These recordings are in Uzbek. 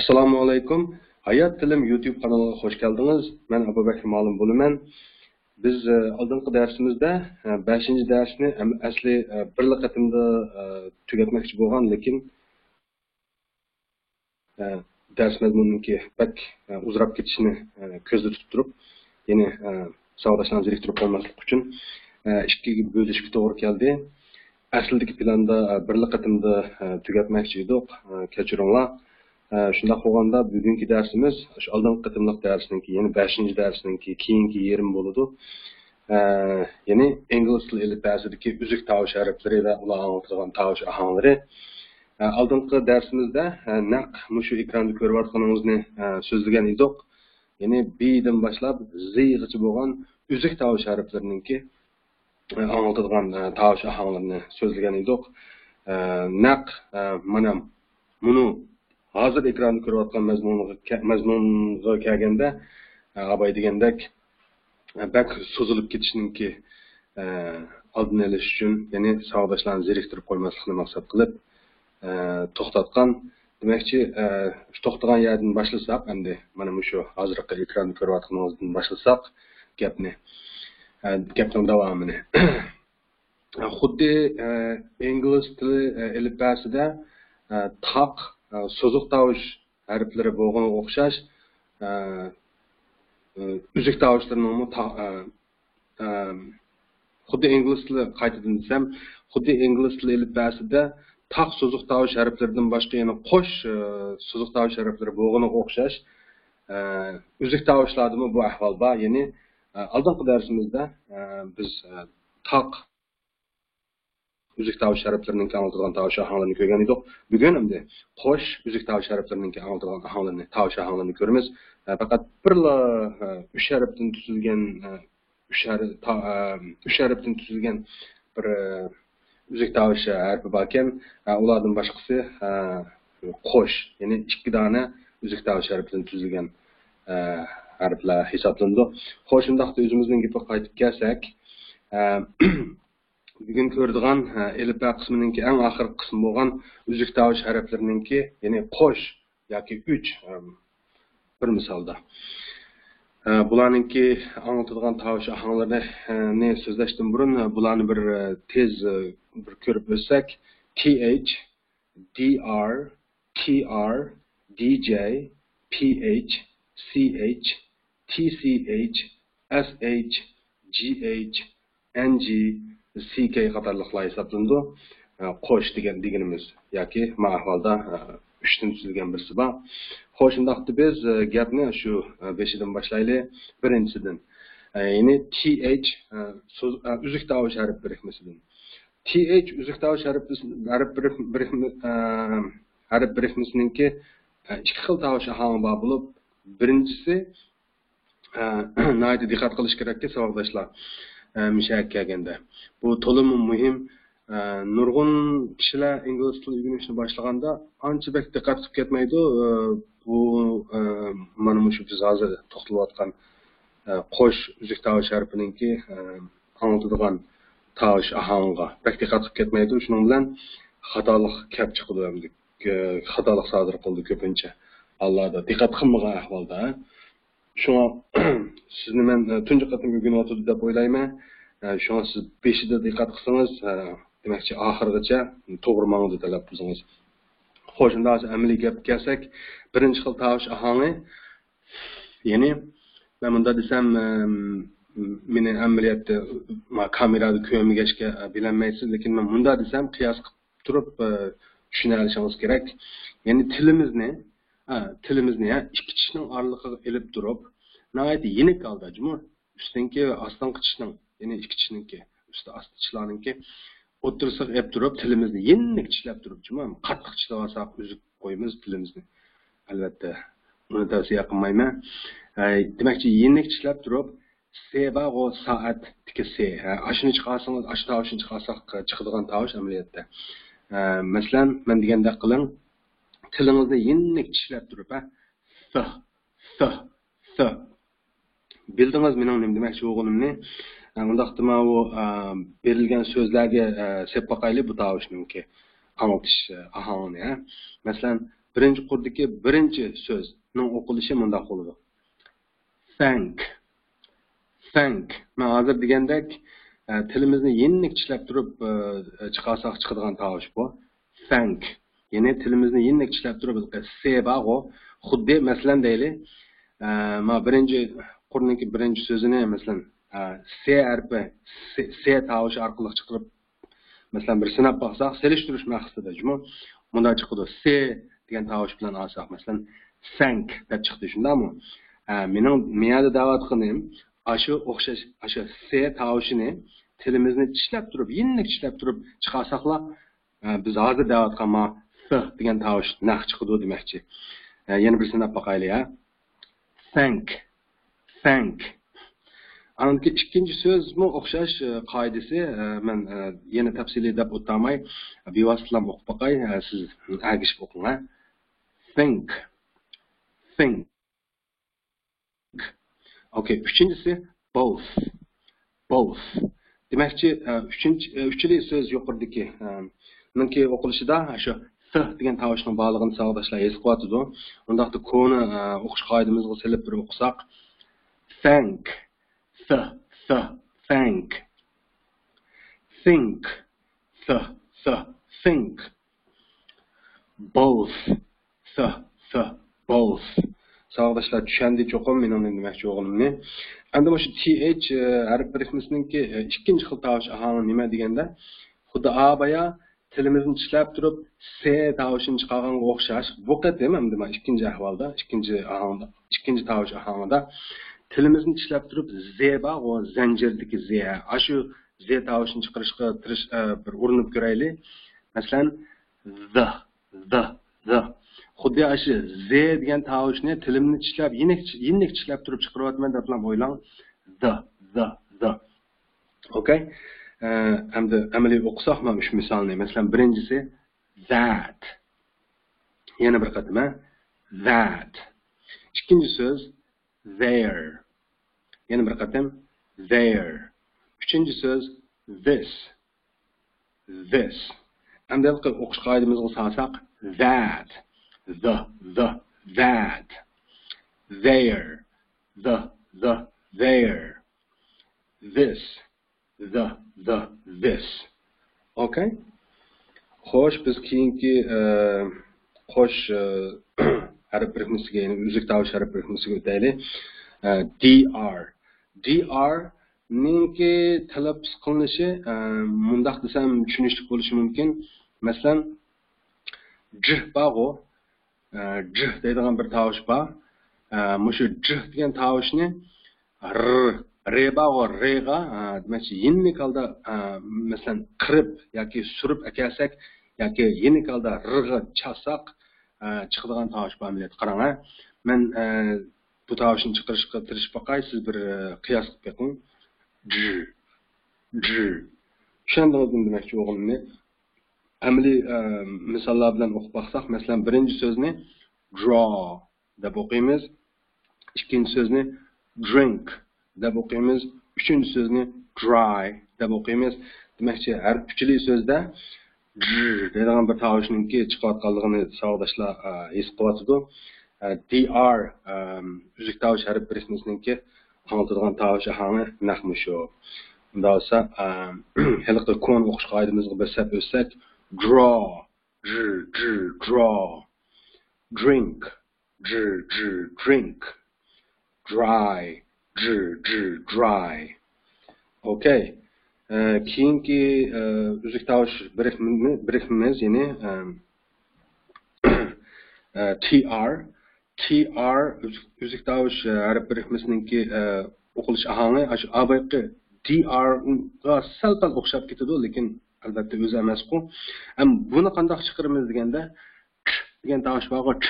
Assalomu alaykum. Hayot tilim YouTube kanaliga hoş geldiniz. Ben Abu Bakr Ma'lum buluman. Biz oldingi darsimizda 5-darsni asli bir qatimda tugatmoqchi bo'lgan, lekin dars mazmuninki bak uzrab ketishini ko'zda tutib turib, ya'ni savodashlarni zeriktirib qolmaslik uchun ikkiga bo'lishga to'g'ri keldi. Aslidagi planda bir qatimda tugatmoqchi edik. Kechiringlar. Shunda qolganda bugungi darsimiz shu oldingi qatimliq darsniki, ya'ni 5-darsniki keyingi yerim bo'ladi. Ya'ni ingliz tili alifbesidagi uzuk tovush harflari va ular anlatadigan tovush ahanglari. Oldingi darsimizda naq shu ekranda ko'rayotganingizni so'zlagan edik. Ya'ni B'dan boshlab Z'gacha bo'lgan uzuk tovush harflariniki anlatadigan tovush ahanlarini so'zlagan edik. Naq mana buni hozir ekranda ko'rayotgan mazmunga kelganda abay degandek bak so'zilib ketishiningki oldini olish uchun, ya'ni savodashlarni zeriktirib qo'ymaslikni maqsad qilib to'xtatgan. Demakchi, to'xtagan yerdan boshlasak, endi mana shu hozirgi ekranda ko'rayotganingizdan boshlasak gapning davomini. Xuddi ingliz tili alifbasida taq so'ziq tovush harflari bo'lganga o'xshash uzuk tovushlarning xuddi ingliz tili qaytadan desam, xuddi ingliz tili alifbasida taq so'ziq tovush harflaridan boshqa yana qo'sh so'ziq tovush harflari bo'lganga o'xshash uzuk tovushlardami bu ahvol bor. Ya'ni oldingi darsimizda biz taq uzuk tovush harflarining anlatadigan tovush ahanlarini ko'rgan edik. Bugun endi qo'sh uzuk tovush harflarining anlatadigan ahanlarini, tovush ahanlarini ko'ramiz. Faqat birla 3 harfdan tuzilgan 3 harfdan tuzilgan bir uzuk tovush harfi bor ekan, ulardan boshqasi qo'sh, ya'ni 2 dona uzuk tovush harfidan tuzilgan harflar hisoblanadi. Xo'sh, undaqda o'zimizning gapga qaytib kelsak, bugun ko'radigan elifba qismininki eng oxirgi qismi bo'lgan uzuk tovush harflarininki, ya'ni qo'sh yoki 3 bir misolda. Bularninki anlatadigan tovush ahanlarini so'zlashdan burun bularni bir tez bir ko'rib o'tsak, th, dr, tr, dj, ph, ch, tch, sh, gh, ng, CK qatorliqlar hisoblanadi. Qo'sh deganimiz yoki bu ahvolda 3 dan tuzilgan birsi bor. Xo'sh, undaqda biz gapni shu 5dan boshlaylik. Birinchidan, ya'ni TH uzuk tovush harf birikmasidan. TH uzuk tovush harf birikmasininki ikki xil tovush ahangi bor bo'lib, birinchisi nayda diqqat qilish kerakki, savodashlar. Mishak kelganda. Bu to'limi muhim. Nurg'un kishilar ingliz tili o'rganishni boshlaganda ancha bek diqqat qilib ketmaydi. Bu mana shu biz hozir to'xtalayotgan qo'sh uzuk tovush harfininki anlatadigan tovush ahangiga bek diqqat qilib ketmaydi. Shuning bilan xatolik kelib chiqadi, xatolik sodir qildi ko'pincha. Allohda diqqat qilmagan ahvolda. Shuna sizni men tunji qatim o'rganyotdi deb o'ylayman. Shuna siz 5da diqqat qilsangiz, demakchi oxirigacha to'g'ri ma'noda talab qilsangiz. Xo'sh, unda amaliy gap kelsak, birinchi xil tovush ahangi, ya'ni men bunda desam, meni amaliyotda kamerada ko'rmagachga bilinmaysiz, lekin men bunda desam qiyos qilib turib tushuna olishingiz kerak. Ya'ni tilimizni ikki tishning oralig'iga ilib turib, nəhayət yenik qaldı cümür. Üstünki və aslanqı tishning, ya'ni ikki tishningki, usti asti tishlarningki o'tirsiq ep turib, tilimizni yenik tishlab turib, cümür. Qattiq tishlab olsak, uzib qo'yamiz tilimizni. Albatta, buni tavsiya qilmayman. Demakchi, yenik tishlab turib, sebag'o soat tikisi. Ashuni chiqarsangiz, ash tovushni chiqarsak chiqadigan tovush amaliyotda. Masalan, men degandek qiling, tilingizni yenik tishlab turib, s. Bildiniz mening nima demoqchi bo'lganimni? Undaqda men u berilgan so'zlarga sep boqaylik bu tovushninki anglatish ahangini. Masalan, birinchi qurdagi birinchi so'zning o'qilishi bundoq bo'ladi. Thank. Thank. Men hozir degandek tilimizni yenlik tishlab turib chiqarsak chiqadigan tovush bu. Thank. Ya'ni tilimizni yenlik tishlab turib se ba'g'o xuddi masalan deyli. Ma birinchi qurdagi birinchi so'zini masalan se harfi se tovushi orqali chiqarib masalan bir sinab baqsaq selishtirish maqsadida juma bunda chiqadi se degan tovush bilan olsak masalan thank deb chiqdi shundami? Mening miyada da'vat qildim ashu o'xshash ashu se tovushini tilimizni tishlab turib yenlik tishlab turib chiqarsaqlar biz hozir da'vat qilma s degan tovush naq chiqadi demoqchi. Yana bir sinab baqaylik ha. Thank. Thank. Anki ikkinchi so'zmi o'xshash qoidasi men yana tafsiliy deb o'tmay bevositlam o'qib baqay siz agishib o'qing ha. Think. Think. Okay, uchinchisi both. Both. Demakchi uchinchi so'z yuqoridagi menki o'qilishida shu s degan tovushning bog'lig'ini savodoshlar his qilyapti. Undaqda koni o'qish qoidamizga selib bir o'qisak thank. Thank. Think. Think. Both. Both. Sağdaşlar düşəndi çoxum mening demoqchi o'g'limni. Endi bu th harf birikmasininki ikkinchi xil tovush aholi nima deganda, xuddi abaya tilimizni tishlab turib se tovushini chiqarganga o'xshash. Bu qatim endi men ikkinchi ahvolda, ikkinchi tovush ahvolida tilimizni tishlab turib zeba va zanjirdagi ze, ashu ze tovushini chiqarishga bir urinib ko'raylik. Masalan, the. Xuddi ashu ze degan tovushni tilimni tishlab, yenlik tishlab turib chiqaryapman deb o'ylang. The. Okay? Endi amaliy o'qisak mana shu misolni. Masalan, birinchisi that. Yana bir qatim that. Ikkinchi so'z there. Yana bir qatim there. Uchinchi so'z this. Endi o'qish qoidamizga solsak that. That. There. There. This. This. Okay? Xo'sh, biz keyingi qo'sh harf birikmasiga, ya'ni uzuk tovush harf birikmasiga o'taylik. DR ninki talaffuz qilinishi mundaq desam tushunishli bo'lishi mumkin. Masalan, j ba'g'o j deydigan bir tovush bor. Mushu j degan tovushni re ba'g'o re'ga demakchi yenlik holda masalan qirib yoki surib akasak yoki yenlik holda r'ga chasak chiqadigan tovush bor millat. Qarang, men bu tovushni chiqarishga tirishib baqay, siz bir qiyos qilib beqing. J. Tushundingizmi demakchi o'g'limni? Amaliy misollar bilan o'qib baqsak, masalan, birinchi so'zni draw deb o'qiymiz. Ikkinchi so'zni drink deb o'qiymiz. Uchinchi so'zni dry deb o'qiymiz. Demakchi, har uchli so'zda j degan bir tovushninki chiqayotganligini savodoshlar his qilyapti. DR uzuk tovush harf birikmasininki anlatadigan tovush aholi naqmi shu. Unda olsa, haliqi kon o'qish qoidamizga bosib o'tsak, draw, draw, drink, drink, dry, dry. Okay. Keyingi uzuk tovush birikmamiz ya'ni TR uzuk tovush harf birikmasininki o'qilish aholi shu abayqi DR ga sal-pal o'xshab ketadi, lekin albatta o'zi emas-ku. Buni qanday chiqaramiz deganda ch degan tovush bor, ch.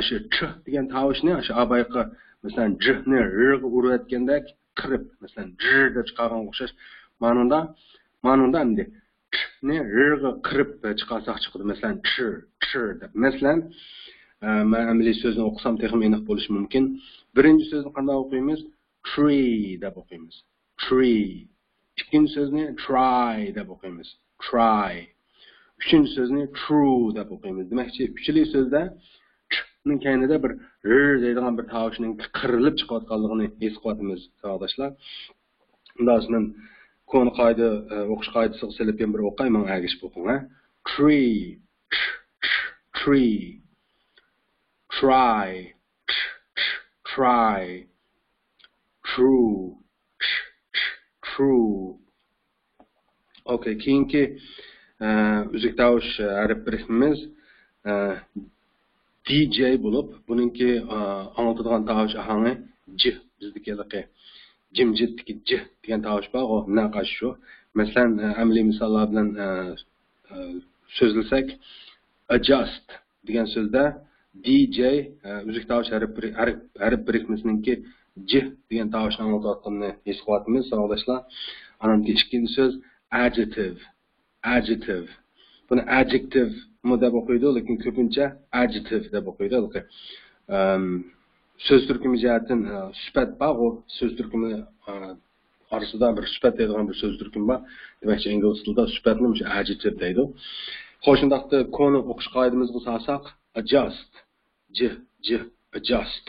Shu ch degan tovushni shu abayqi masalan j ni r ga urayotganda qirib, masalan j deb chiqargan o'xshash ma'noda endi ch ni r ga qirib chiqarsak chiqadi, masalan ch deb. Masalan, men amaliy so'zni o'qisam texnik aniq bo'lishi mumkin. Birinchi so'zni qanday o'qiymiz? Tree deb o'qiymiz. Tree. İkinci sözünü try deb o'qiymiz. Try. Üçüncü sözünü true deb o'qiymiz. Demakchi, uchli so'zda ning kaynida bir r deydigan bir tovushning qirilib chiqayotganligini his qilyapmiz, sadoqdoshlar. Undan so'ng konu qoida o'qish qoidasiga solib bir o'qay, men agish o'qing, ha. Tree, tree, try, try, true, true. Okay, keyingi uzuk tovush harf birikmamiz DJ bo'lib, buningki anlatadigan tovush ahangi j biznikiligi jimjitdagi j degan tovush bor, o naqash shu. Masalan, amaliy misollar bilan so'zlasak, adjust degan so'zda DJ uzuk tovush harf birikmasininki j degan tovushni anglatayotganini his qilyapmiz, sadoqdoshlar. Anamki ikkinchi so'z adjective, adjective. Buni adjective mu deb o'qiydi, lekin ko'pincha adjective deb o'qiydi. So'z turkumi jihatdan sifat bor, o so'z turkumi orasida bir sifat deydigan bir so'z turkumi bor. Demakchi, ingliz tilida sifatni o'sha adjective deydi. Xo'sh, undaqda konu o'qish qoidamizga solsak, adjust, j, adjust.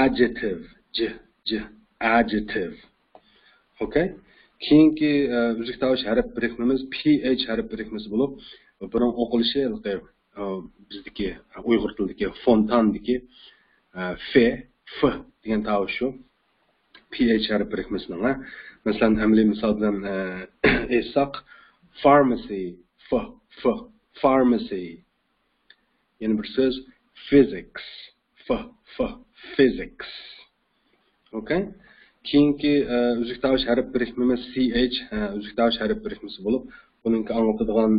Adjective, j, adjective. Okay? Keyingi uzuk tovush harf birikmamiz ph harf birikmasi bo'lib, buning o'qilishi bizdagi Uyg'ur tilidagi fontandagi f degan tovush shu. ph harf birikmasining, ha. Masalan, amaliy misol bilan aytsak, pharmacy, pharmacy. Yana bir so'z physics, physics. Okay? Keyingi uzuk tovush harf birikmamiz ch uzuk tovush harf birikmasi bo'lib, buning anglatadigan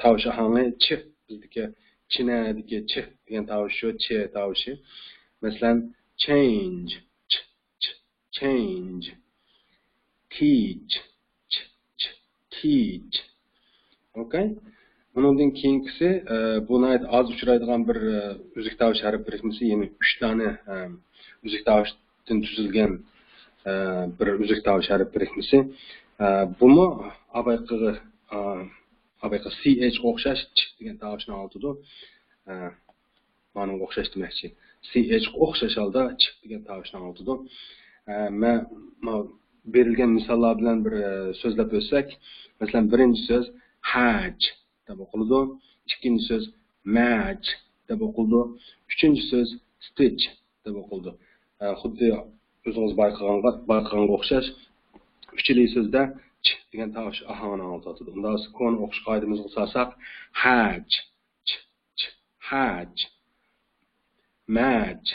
tovush ahangi ch bizdagi chinadagi ch degan tovush shu, ch tovushi. Masalan, change, change, teach, teach. Okay? Bundan keyingisi buna az uchraydigan bir uzuk tovush harf birikmasi, ya'ni 3 dona uzuk tovushdan tuzilgan bir uzuk tovush harf birikmasi. Buni abayqa ch o'xshash ch degan tovushni oladi. Mana o'xshash demakchi. Ch o'xshash holda ch degan tovushni oladi. Men berilgan misollar bilan bir so'zlab o'tsak, masalan, birinchi so'z haj deb o'qiladi, ikkinchi so'z match deb o'qiladi, uchinchi so'z stitch deb o'qiladi. Xuddi o'zingiz bayqaganga o'xshash uchli so'zda ch degan tovush ahangini oladi. Undan so'ng konu o'qish qoidamizga solsak, haj, haj, match,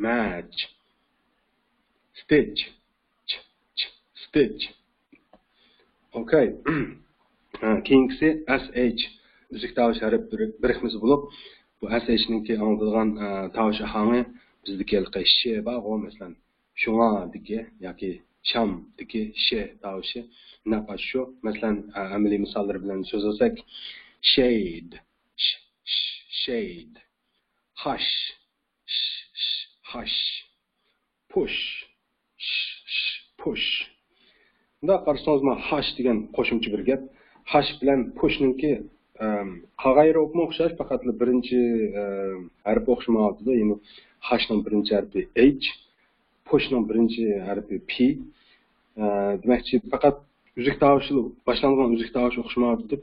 match, stitch, stitch. Okay. Keyingisi sh uzuk tovush harf birikmasi bo'lib, bu sh ningki anglatadigan tovush ahangi bizdagi she bor, masalan, shunga degi yoki sham degi she tovushi naqash shu. Masalan, amaliy misollar bilan so'zlasak, shade, shade, hush, hush, push, push. Bunda qarasangizmi, hush degan qo'shimcha bir gap. Hush bilan pushninki qag'ayri o'xshash, faqat birinchi harf o'xshamayapti. Ya'ni hushning birinchi harfi h, pushning birinchi harfi p. Demakchi, faqat uzuk tovushi boshlangan uzuk tovush o'xshamayapti.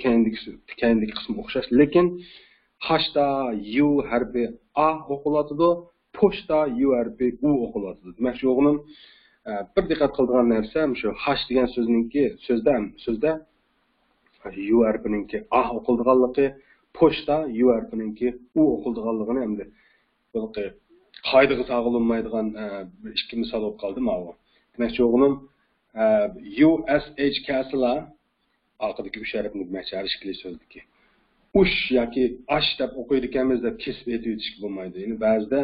Keyindagi qismi o'xshash, lekin hushda u harfi a o'qiladi, pushda u harfi u o'qiladi. Demakchi, o'g'lim bir diqqat qiladigan narsa shu hush degan so'zningki so'zda u harfininki a o'qiladiganligi, pushda u harfininki u o'qiladiganligini endi qoidaga tog'ilinmaydigan bir ikki misol olib qoldim mana. Demakchi, o'g'lim ush kasla orqadagi 3 harfni demakchi har ikkili so'zdagi ush yoki ash deb o'qiydi ekanmiz deb kesib aytib o'tishga bo'lmaydi. Ya'ni ba'zida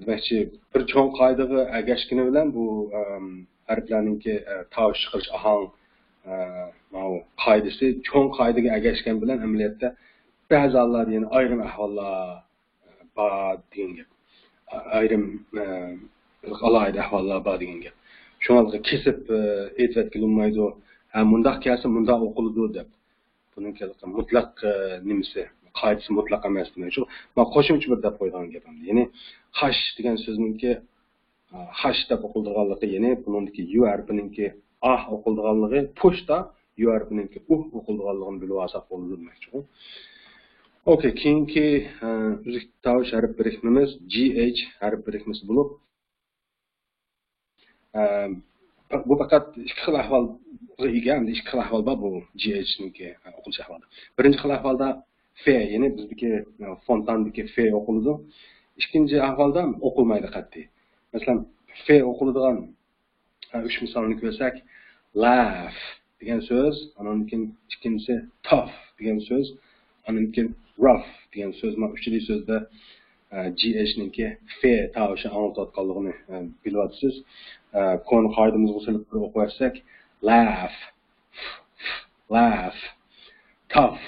demakchi bir cho'ng qoidaga agashgani bilan bu harflarningki tovush chiqarish ahang mana qoidasi cho'ng qoidaga agashgan bilan amaliyotda ba'zi hollarda yana ayrim ahvollar bor degan gap. Ayrim alohida ahvollar bor degan gap. Shunga kesib aytib bo'lmaydi. Mundaq kelsa mundaq o'qiladi deb. Buning mutlaq nimasi, qoidasi mutlaq emas demak shu. Men qo'shimcha bir deb qo'ygan gapim. Ya'ni hash degan so'zningki hash deb o'qilganligi, ya'ni buningki u harfininki ah o'qilganligi, pushda u harfininki o'qilganligini bilib olsak bo'ladi demakchi. Okay, keyingi uzuk tovush harf birikmamiz GH harf birikmasi bo'lib, bu faqat ikki xil ahvolga ega, endi ikki xil ahvol bor bu GH niki o'qilish ahvoli. Birinchi xil ahvolda F, ya'ni bizdagi fontandagi F o'qiladi. Ikkinchi ahvolda o'qilmaydi qat'iy. Masalan, F o'qiladigan uch misolni ko'rsak, laugh degan so'z, undan keyin ikkinchisi tough degan so'z, undan keyin rough degan so'z. Mana uchinchi so'zda GH niki F tovushi anglatayotganligini bilyapsiz. Kon qoidamizga solib bir o'qib laugh, laugh, tough,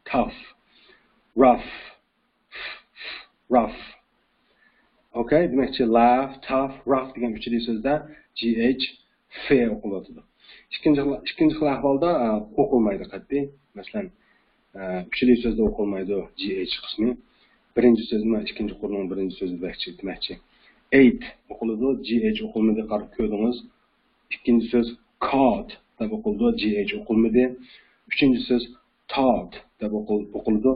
tough, rough, rough. Okay, demakchi laugh, tough, rough degan uchinchi so'zda GH F o'qiladi. Ikkinchi xil ahvolda o'qilmaydi qat'iy. Masalan, uchinchi so'zda o'qilmaydi GH qismi. Birinchi so'zma ikkinchi qo'lning birinchi so'zi demakchi. Eight o'qiladi, GH o'qilmadi, qarab ko'rdingiz. İkinci söz caught deb o'qildi, GH o'qilmadi. Uchinchi so'z taught deb o'qildi,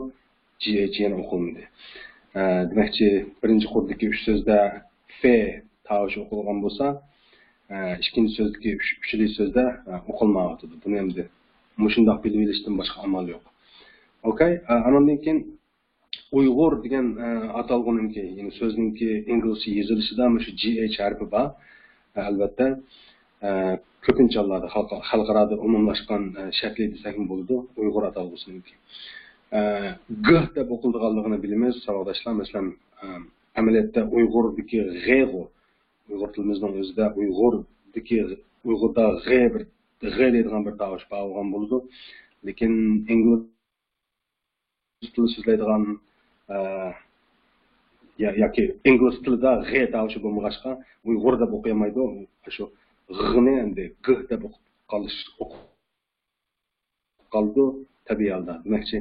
GH yana o'qilmadi. Demakchi, birinchi qo'ldagi uch so'zda F tovushi o'qilgan bo'lsa, ikkinchi so'zdagi uchinchi so'zda o'qilmayapti. Buni endi shundoq bilib olishdan boshqa amal yo'q. Okay, andan keyin Uyg'ur degan atalg'uninki, ya'ni so'zningki inglizcha yozilishida shu GH harfi bor. Albatta, ko'pincha hollarda xalqaro umumlashgan shakli desak bo'ladi Uyg'ur atalg'usiniki. G deb o'qilganligini bilamiz, savoldoshlar. Masalan, amaliyotda Uyg'urdagi g'ego, Uyg'ur tilimizning o'zida Uyg'urda g'e deydigan bir tovush bo'lgan bo'ladi. Lekin ingliz tilida so'zlaydigan yoki ingliz tilida g'e tovushi bo'lmag'achqa Uyg'ur deb o'qiyamaydi. Shu g'ni endi g deb qoldi tabiiy holda. Demakchi,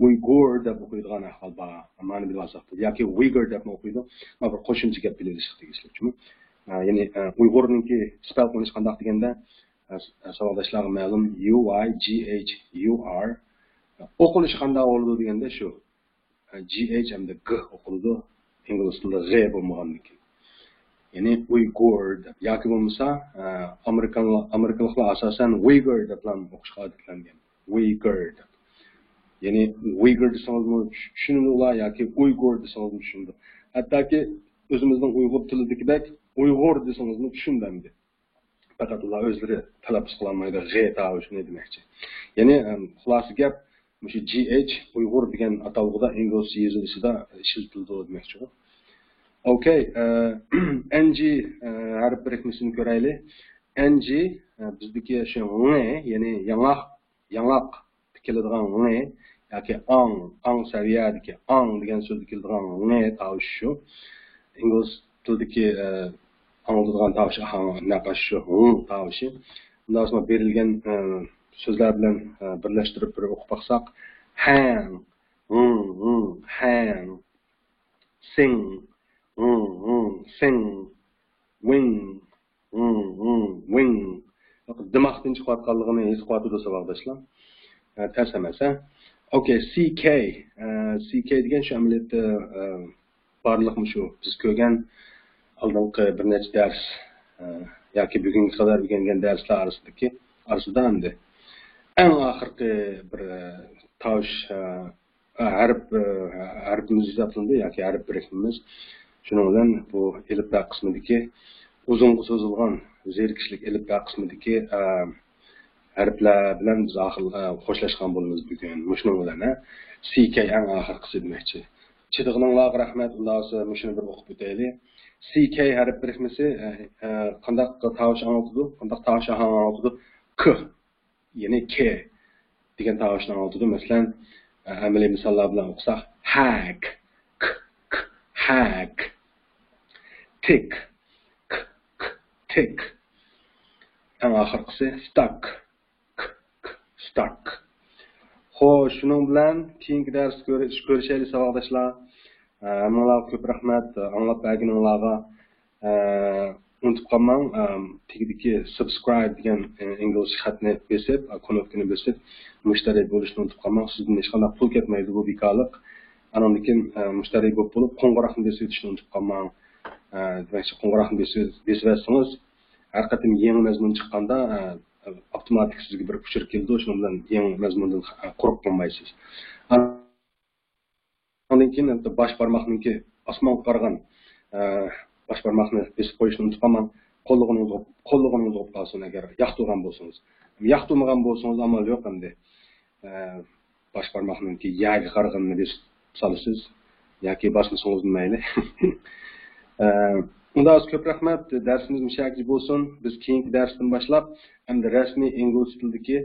Uyghur deb o'qiydigan ahvol bor. Ma'ni bilib olsak, yoki Uyghur deb o'qiydi. Mana bir qo'shimcha gap bilishlik tegishli. Ya'ni Uyg'urninki spell qilinish qanday deganda, savoldoshlarga ma'lum U Y G H U R o'qilishi qanday bo'ladi deganda shu GH hamda G o'qiladi, ingliz tilida g'e bo'lmaganligi. Ya'ni Uyghur deb yoki bo'lmasa Amerikaliklar asosan Uyghur deb o'qishga odatlangan. Uyghur deb. Ya'ni Uyghur desangiz tushuniladi yoki Uyghur desangiz tushuniladi. Hattoki o'zimizning Uyg'ur tilidagidek Uyg'ur desangiz tushunmaydi. Faqat ular o'zlari talaffuz qilolmaydi g'e tovushini demakchi. Ya'ni xulosa gap shu GH Uyg'ur degan atalg'uda inglizcha yozilishida ishlatildi demakchi. Okay, NG harf birikmasini ko'raylik. NG bizdagi shu ng, ya'ni yangoq keladigan ng yoki ang saviyadagi ang degan so'zda keladigan ng tovushi shu. Ingliz tilidagi angladigan tovushi naqash shu tovushi. Bundan so'ng berilgan so'zlar bilan birlashtirib bir o'qib baxsak, hang, hang, sing, sing, wing, wing. Dimoqdan chiqayotganligini his qilyapti savoldoshlar. Ters emas, ha? Okay, CK. CK degan shu amaliyotda barliqmi shu biz ko'rgan oldingi bir necha dars yoki bugungi qadar o'rgangan darslar orasida endi eng oxirgi bir tovush harfimiz hisoblandi yoki harf birikmamiz. Shuning bilan bu elifba qismidagi uzunga so'zilgan zerikishlik elifba qismidagi harflar bilan biz xo'shlashgan bo'lamiz bugun. Shuning bilan CK eng oxirgisi demakchi. Chidig'inglarga rahmat. Undan shuni bir o'qib o'taylik. CK harf birikmasi qanday tovush anglatadi? Qanday tovush anglatadi? K, ya'ni K degan tovushni anglatadi. Masalan, amaliy misollar bilan o'qisak, hag, hag, tick, tick. Eng oxirgisi stuck. Stuck. Xo'sh, shuning bilan keyingi dars ko'rishaylik savoldoshlar. Hammalarga ko'p rahmat. Anglab berganinglarga unutib qolmang, tagidagi subscribe degan ingliz xatni bosib, knopkani bosib, mushtariy bo'lishni unutib qolmang. Sizdan hech qanday pul ketmaydi, bu bekorlik. Andan keyin mushtariy bo'lib, qo'ng'iroqni bosib o'tishni unutib qolmang. Demakchi, qo'ng'iroqni bosib har qatim yangi mazmun chiqqanda avtomatik sizga bir uchur keldi, shuning bilan yangi mazmundan quruq qolmaysiz. Ondan keyin bosh barmoqniki osmonga qaragan bosh barmoqni bosib qo'yishni unutib qolmang. Qo'llig'ingiz o'qib qolsin agar yoqtirgan bo'lsangiz. Yoqtirmagan bo'lsangiz amal yo'q endi. Bosh barmoqniki yaga qaraganini bosib solasiz yoki bosmasangiz mayli. Undan ko'p rahmat. Darsimiz mushakli bo'lsin. Biz keyingi darsdan boshlab hamda rasmiy ingliz tilidagi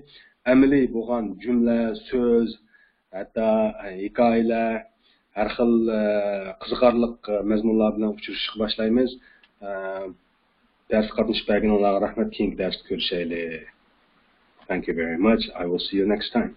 amaliy bo'lgan jumla, so'z, hatto hikoyalar, har xil qiziqarli mazmunlar bilan uchrashishga boshlaymiz. Dars qatnashib berganlarga rahmat. Keyingi darsda ko'rishaylik. Thank you very much. I will see you next time.